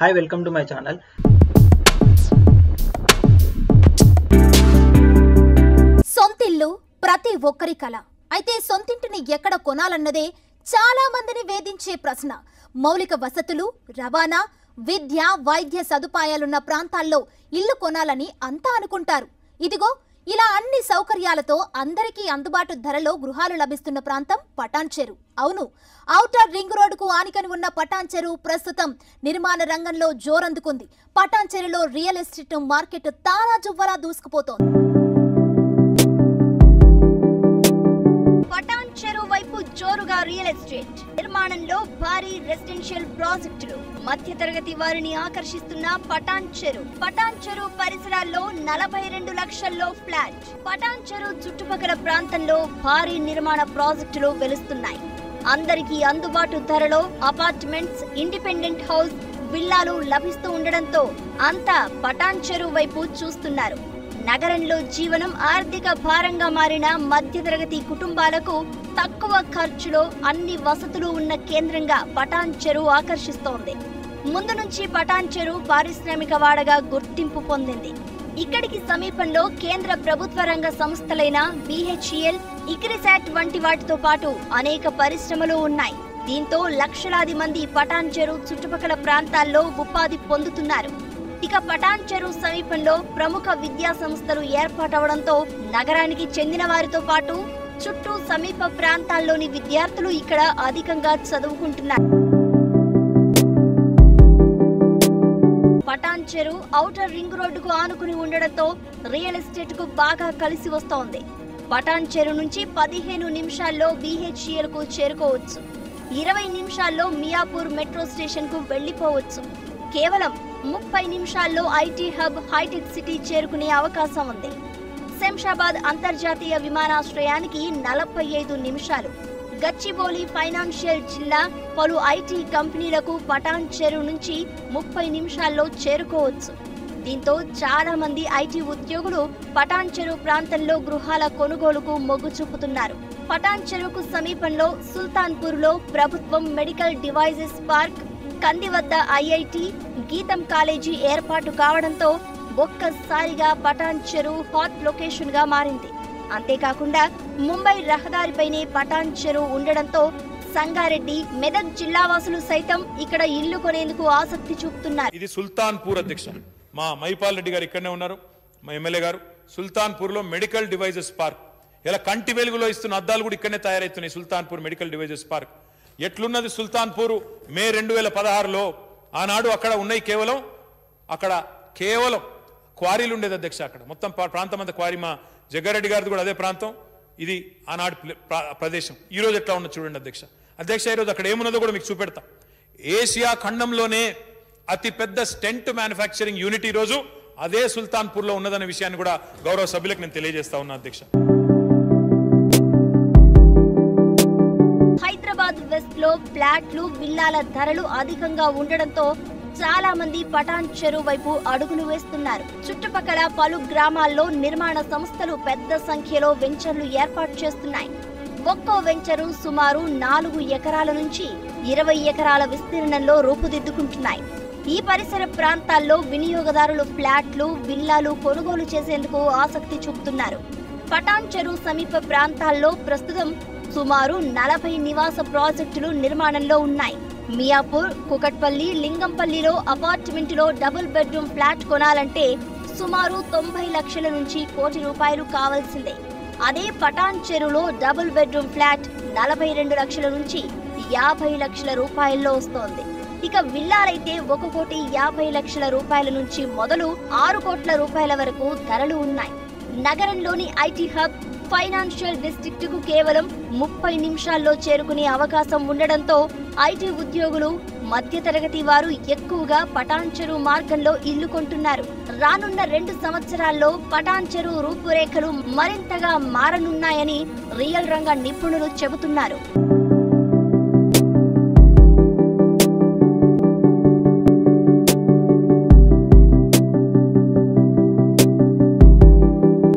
Hi, welcome to my channel. సొంతిల్లు ప్రతి ఒక్కరి కల. అయితే సొంతింటిని ఎక్కడ కొనాలన్నదే చాలా మందిని వేధించే ప్రశ్న. మౌలిక వసతులు, రవాణా, విద్య, వైద్య సదుపాయాలున్న ప్రాంతాల్లో ఇల్లు కొనాలని అంతా అనుకుంటారు. ఇదిగో ఇలా అన్ని సౌకర్యాలతో అందరికీ అందుబాటు ధరలో గృహాలు లభిస్తున్న ప్రాంతం పటాన్ చెరు. అవును, ఔటర్ రింగ్ రోడ్డుకు ఆనికని ఉన్న పటాన్ చెరు ప్రస్తుతం నిర్మాణ రంగంలో జోరందుకుంది. పటాన్ చెరులో రియల్ ఎస్టేట్ మార్కెట్ తారాజువ్వలా దూసుకుపోతోంది. పటాన్ చెరు వైపు జోరుగా రియల్ ఎస్టేట్ నిర్మాణంలో భారీ రెసిడెన్షియల్ ప్రాజెక్టులు మధ్యతరగతి వారిని ఆకర్షిస్తున్న పటాన్ చెరు పరిసరాల్లో 42 లక్షల్లో ఫ్లాట్. పటాన్ చెరు చుట్టుపక్కల ప్రాంతంలో భారీ నిర్మాణ ప్రాజెక్టులు వెలుస్తున్నాయి. అందరికీ అందుబాటు ధరలో అపార్ట్మెంట్స్, ఇండిపెండెంట్ హౌస్, విల్లాలు లభిస్తూ ఉండడంతో అంతా పటాన్ చెరు వైపు చూస్తున్నారు. నగరంలో జీవనం ఆర్థిక భారంగా మారిన మధ్యతరగతి కుటుంబాలకు తక్కువ ఖర్చులో అన్ని వసతులు ఉన్న కేంద్రంగా పటాన్ చెరు ఆకర్షిస్తోంది. ముందు నుంచి పటాన్ చెరు పారిశ్రామిక వాడగా గుర్తింపు పొందింది. ఇక్కడికి సమీపంలో కేంద్ర ప్రభుత్వ రంగ సంస్థలైన BHEL, ఇక్రిసాట్ వంటి వాటితో పాటు అనేక పరిశ్రమలు ఉన్నాయి. దీంతో లక్షలాది మంది పటాన్ చెరు చుట్టుపక్కల ప్రాంతాల్లో ఉపాధి పొందుతున్నారు. ఇక పటాన్ చెరు సమీపంలో ప్రముఖ విద్యా సంస్థలు ఏర్పాటవడంతో నగరానికి చెందిన వారితో పాటు చుట్టూ సమీప ప్రాంతాల్లోని విద్యార్థులు ఇక్కడ అధికంగా చదువుకుంటున్నారు. పటాన్ చెరు ఔటర్ రింగ్ రోడ్డుకు ఆనుకుని ఉండడంతో రియల్ ఎస్టేట్ కు బాగా కలిసి వస్తోంది. పటాన్ చెరు నుంచి 15 నిమిషాల్లో BHEL కు చేరుకోవచ్చు. 20 నిమిషాల్లో మియాపూర్ మెట్రో స్టేషన్ కు వెళ్లిపోవచ్చు. కేవలం 30 నిమిషాల్లో IT హబ్ హైటెక్ సిటీ చేరుకునే అవకాశం ఉంది. శంషాబాద్ అంతర్జాతీయ విమానాశ్రయానికి 45 నిమిషాలు. గచ్చిబౌలి ఫైనాన్షియల్ జిల్లా పలు IT కంపెనీలకు పటాన్ చెరు నుంచి 30 నిమిషాల్లో చేరుకోవచ్చు. దీంతో చాలా మంది IT ఉద్యోగులు పటాన్ చెరు ప్రాంతంలో గృహాల కొనుగోలుకు మొగ్గు చూపుతున్నారు. పటాన్ చెరుకు సమీపంలో సుల్తాన్పూర్లో ప్రభుత్వం మెడికల్ డివైజెస్ పార్క్, కంది వద్ద IIT, గీతం కాలేజీ ఏర్పాటు కావడంతో ఒక్కసారిగా పటాన్ చెరు హాట్ లొకేషన్ గా మారింది. అంతేకాకుండా ముంబై రహదారిపైనే పటాన్ చెరు ఉండడంతో సంగారెడ్డి, మెదక్ జిల్లా వాసులు సైతం ఇక్కడ ఇల్లు కొనేందుకు ఆసక్తి చూపుతున్నారు. ఇది సుల్తాన్పూర్ అధ్యక్ష, మా మైపాల్ రెడ్డి గారు ఇక్కడనే ఉన్నారు, మా ఎమ్మెల్యే గారు. సుల్తాన్పూర్ లో మెడికల్ డివైజెస్ పార్క్, ఇలా కంటి వెలుగులో ఇస్తున్న అద్దాలు కూడా ఇక్కడనే తయారవుతున్నాయి. సుల్తాన్పూర్ మెడికల్ డివైజెస్ పార్క్ ఎట్లున్నది? సుల్తాన్పూర్ మే 2016లో ఆనాడు అక్కడ ఉన్నాయి కేవలం క్వారీలు ఉండేది అధ్యక్ష. అక్కడ మొత్తం ప్రాంతం అంతా క్వారీ. మా జగ్గారెడ్డి గారిది కూడా అదే ప్రాంతం. ఇది ఆనాడు ప్రదేశం. ఈరోజు ఎట్లా ఉన్నది చూడండి అధ్యక్ష. ఈరోజు అక్కడ ఏమున్నదో కూడా మీకు చూపెడతా. ఏషియా ఖండంలోనే అతి పెద్ద స్టెంట్ మ్యానుఫ్యాక్చరింగ్ యూనిట్ ఈరోజు అదే సుల్తాన్పూర్లో ఉన్నదనే విషయాన్ని కూడా గౌరవ సభ్యులకు నేను తెలియజేస్తా ఉన్నా అధ్యక్ష. హైదరాబాద్ వెస్ట్ లో ఫ్లాట్లు, విల్లాల ధరలు అధికంగా ఉండడంతో చాలా మంది పటాన్ చెరు వైపు అడుగులు వేస్తున్నారు. చుట్టుపక్కల పలు గ్రామాల్లో నిర్మాణ సంస్థలు పెద్ద సంఖ్యలో వెంచర్లు ఏర్పాటు చేస్తున్నాయి. ఒక్కో వెంచరు సుమారు 4 ఎకరాల నుంచి 20 ఎకరాల విస్తీర్ణంలో రూపుదిద్దుకుంటున్నాయి. ఈ పరిసర ప్రాంతాల్లో వినియోగదారులు ఫ్లాట్లు, విల్లాలు కొనుగోలు చేసేందుకు ఆసక్తి చూపుతున్నారు. పటాన్ చెరు సమీప ప్రాంతాల్లో ప్రస్తుతం సుమారు 40 నివాస ప్రాజెక్టులు నిర్మాణంలో ఉన్నాయి. మియాపూర్, కుకట్పల్లి, లింగంపల్లిలో అపార్ట్మెంటులో డబుల్ బెడ్రూమ్ ఫ్లాట్ కొనాలంటే సుమారు 90 లక్షల నుంచి ₹1 కోటి కావాల్సిందే. అదే పటాన్ చెరులో డబుల్ బెడ్రూమ్ ఫ్లాట్ 42 లక్షల నుంచి 50 లక్షల రూపాయల్లో వస్తోంది. ఇక విల్లాలైతే ₹1,50,00,000 నుంచి మొదలు ₹6 కోట్ల వరకు ధరలు ఉన్నాయి. నగరంలోని IT హబ్, ఫైనాన్షియల్ డిస్ట్రిక్ట్ కు కేవలం 30 నిమిషాల్లో చేరుకునే అవకాశం ఉండడంతో IT ఉద్యోగులు, మధ్యతరగతి వారు ఎక్కువగా పటాన్ చెరు మార్గంలో ఇల్లు కొంటున్నారు. రానున్న 2 సంవత్సరాల్లో పటాన్ చెరు రూపురేఖలు మరింతగా మారనున్నాయని రియల్ రంగ నిపుణులు చెబుతున్నారు.